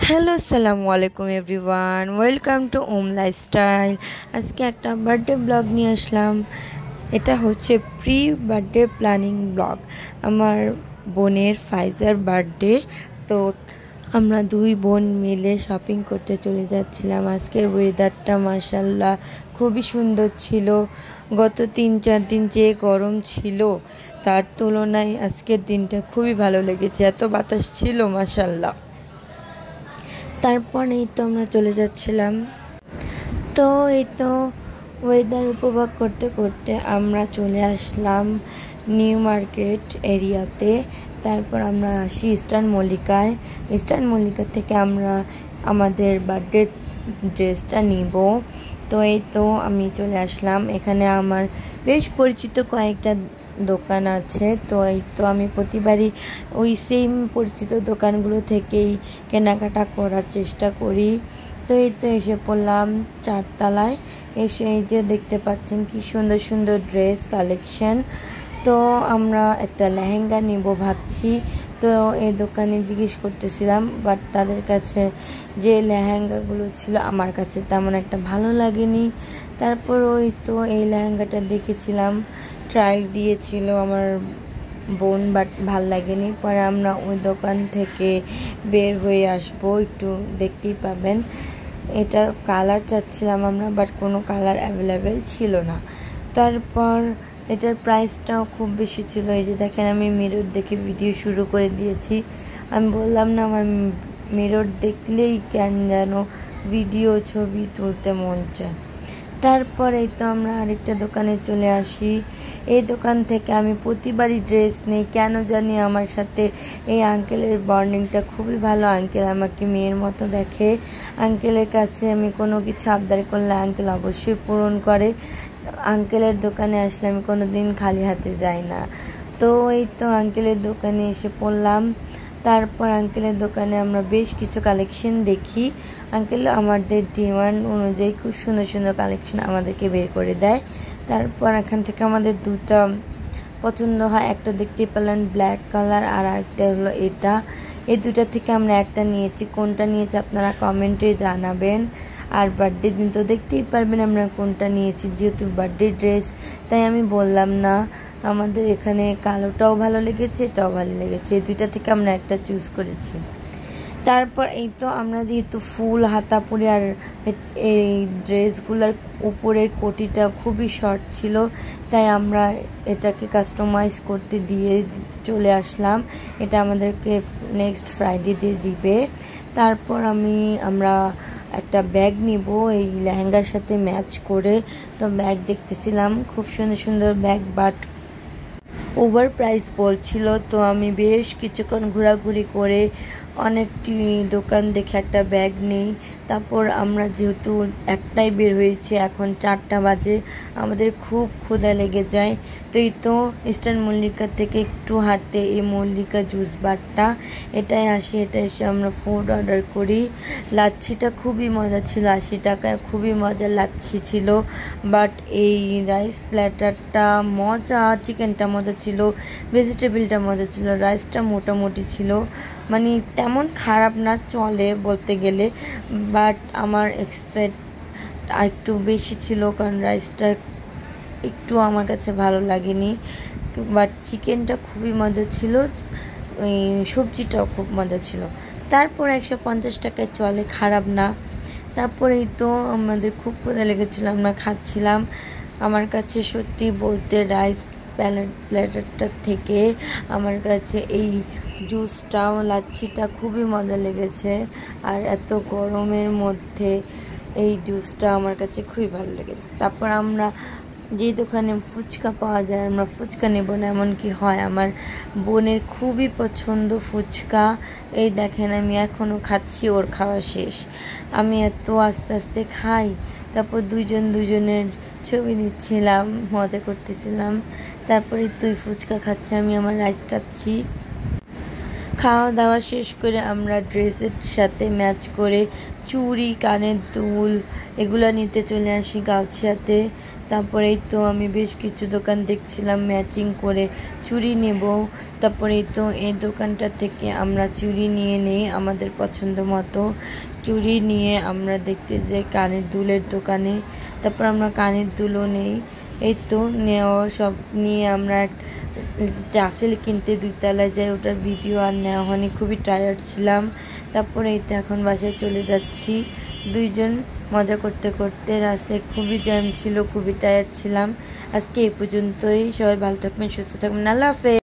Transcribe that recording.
Hello আসসালামু আলাইকুম everyone, welcome to Om lifestyle. আজকে একটা বার্থডে ব্লগ নিয়ে আসলাম। এটা হচ্ছে প্রি বার্থডে প্ল্যানিং ব্লগ। আমার বোনের ফাইজার বার্থডে, তো আমরা দুই বোন মিলে শপিং করতে চলে যাচ্ছিলাম। আজকের ওয়েদারটা মাশাল্লাহ খুবই সুন্দর ছিল। গত 3-4 দিন যে গরম ছিল তার তুলনায় আজকের দিনটা খুবই ভালো লেগেছে, এত বাতাস ছিল মাশাল্লাহ। তারপর এই তো আমরা চলে যাচ্ছিলাম। তো এই তো ওয়েদার উপভোগ করতে করতে আমরা চলে আসলাম নিউ মার্কেট এরিয়াতে। তারপর আমরা আসি ইস্টার্ন মল্লিকা থেকে আমরা আমাদের বার্থডে ড্রেসটা নিব। তো এই তো আমি চলে আসলাম। এখানে আমার বেশ পরিচিত কয়েকটা দোকান আছে। তো এই তো আমি প্রতিবারই ওই সেম পরিচিত দোকানগুলো থেকেই কেনাকাটা করার চেষ্টা করি। তো এই তো এসে পড়লাম 4 তলায়। এসে এই যে দেখতে পাচ্ছেন কি সুন্দর সুন্দর ড্রেস কালেকশন। তো আমরা একটা লেহেঙ্গা নিব ভাবছি। তো এই দোকানে জিজ্ঞেস করতেছিলাম, বাট তাদের কাছে যে লেহেঙ্গাগুলো ছিল আমার কাছে তেমন একটা ভালো লাগেনি। তারপর ওই তো এই লেহেঙ্গাটা দেখেছিলাম, ট্রায়াল দিয়েছিল আমার বোন, বাট ভাল লাগেনি। পরে আমরা ওই দোকান থেকে বের হয়ে আসবো, একটু দেখতেই পাবেন। এটার কালার চাচ্ছিলাম আমরা, বাট কোনো কালার অ্যাভেলেবেল ছিল না। তারপর এটার প্রাইসটাও খুব বেশি ছিল। এই যে দেখেন আমি মিরর দেখে ভিডিও শুরু করে দিয়েছি। আমি বললাম না, আমার মিরর দেখলেই কেন যেন ভিডিও ছবি তুলতে মন চায়। তারপর এই তো আমরা আরেকটা দোকানে চলে আসি। এই দোকান থেকে আমি প্রতিবারই ড্রেস নেই, কেন জানি আমার সাথে এই আঙ্কেলের বন্ডিংটা খুবই ভালো। আঙ্কেল আমাকে মেয়ের মতো দেখে। আঙ্কেলের কাছে আমি কোনো কিছু আবদার করলে আঙ্কেল অবশ্যই পূরণ করে। আঙ্কেলের দোকানে আসলে আমি কোনো দিন খালি হাতে যাই না। তো এই তো আঙ্কেলের দোকানে এসে পড়লাম। তারপর আঙ্কেলের দোকানে আমরা বেশ কিছু কালেকশন দেখি। আঙ্কেল আমাদের ডিমান্ড অনুযায়ী খুব সুন্দর সুন্দর কালেকশন আমাদেরকে বের করে দেয়। তারপর এখান থেকে আমাদের দুটা পছন্দ হয়। একটা দেখতে পেলেন ব্ল্যাক কালার, আর একটা হলো এটা। এই দুটা থেকে আমরা একটা নিয়েছি। কোনটা নিয়েছি আপনারা কমেন্টে জানাবেন। আর বার্থডে দিন তো দেখতেই পারবেন আমরা কোনটা নিয়েছি, যেহেতু বার্থডে ড্রেস তাই আমি বললাম না। আমাদের এখানে কালোটাও ভালো লেগেছে, এটাও ভালো লেগেছে। এই দুইটা থেকে আমরা একটা চুজ করেছি। তারপর এই তো আমরা যেহেতু ফুল হাতা পরি, আর এই ড্রেসগুলোর উপরের কোটিটা খুবই শর্ট ছিল, তাই আমরা এটাকে কাস্টমাইজ করতে দিয়ে চলে আসলাম। এটা আমাদেরকে নেক্সট ফ্রাইডে দিয়ে দিবে। তারপর আমরা একটা ব্যাগ নিব এই লেহেঙ্গার সাথে ম্যাচ করে। তো ব্যাগ দেখতেছিলাম, খুব সুন্দর সুন্দর ব্যাগ, বাট ওভার প্রাইস বলছিল। তো আমি বেশ কিছুক্ষণ ঘোরাঘুরি করে অনেকটি দোকান দেখে একটা ব্যাগ নেই। তারপর আমরা যেহেতু একটাই বের হয়েছি, এখন 4টা বাজে, আমাদের খুব ক্ষুধা লেগে যায়। তো এই তো ইস্টার্ন মল্লিকা থেকে একটু হাঁটতে এই মল্লিকা জুস বারটা, এটাই আসি। এটা এসে আমরা ফুড অর্ডার করি। লাচ্ছিটা খুবই মজা ছিল, 80 টাকায় খুবই মজা লাচ্ছি ছিল। বাট এই রাইস প্ল্যাটারটা মজা, চিকেনটা মজা ছিল, ভেজিটেবলটা মজা ছিল, রাইসটা মোটামুটি ছিল, মানে তেমন খারাপ না, চলে বলতে গেলে। বাট আমার এক্সপেক্ট আর একটু বেশি ছিল, কারণ রাইসটা একটু আমার কাছে ভালো লাগেনি। বাট চিকেনটা খুবই মজা ছিল, সবজিটাও খুব মজা ছিল। তারপর 150 টাকায় চলে, খারাপ না। তারপরেই তো আমাদের খুব ক্ষুধা লেগেছিল, আমরা খাচ্ছিলাম। আমার কাছে সত্যি বলতে রাইস প্ল্যাটারটার থেকে আমার কাছে এই জুসটাও লাচ্ছিটা খুবই মজা লেগেছে। আর এত গরমের মধ্যে এই জুসটা আমার কাছে খুবই ভালো লেগেছে। তারপর আমরা যে দোকানে ফুচকা পাওয়া যায়, আমরা ফুচকা নেব না এমন কি হয়। আমার বোনের খুবই পছন্দ ফুচকা। এই দেখেন আমি এখনও খাচ্ছি, ওর খাওয়া শেষ। আমি এত আস্তে আস্তে খাই। তারপর দুজনের ছবি নিচ্ছিলাম, মজা করতেছিলাম। তারপরে তুই ফুচকা খাচ্ছি, আমি আমার রাইস খাচ্ছি। খাওয়া দাওয়া শেষ করে আমরা ড্রেসের সাথে ম্যাচ করে চুড়ি, কানের দুল এগুলো নিতে চলে আসি গাউছিয়াতে। তারপরেই তো আমি বেশ কিছু দোকান দেখছিলাম ম্যাচিং করে চুড়ি নেব। তারপরেই তো এই দোকানটা থেকে আমরা চুড়ি নিয়ে নেই আমাদের পছন্দ মতো। চুড়ি নিয়ে আমরা দেখতে যাই কানের দুলের দোকানে। তারপর আমরা কানের দুলও নেই। এই তো নেওয়া সব নিয়ে আমরা টাসেল কিনতে 2 তলায় যাই, ওটার ভিডিও আর নেওয়া হয়নি, খুবই টায়ার্ড ছিলাম। তারপরে এই তো এখন বাসায় চলে যাচ্ছি। 2 জন মজা করতে করতে, রাস্তায় খুবই জ্যাম ছিল, খুবই টায়ার্ড ছিলাম। আজকে এই পর্যন্তই। সবাই ভালো থাকবেন, সুস্থ থাকবেন। আল্লাহ হাফেজ।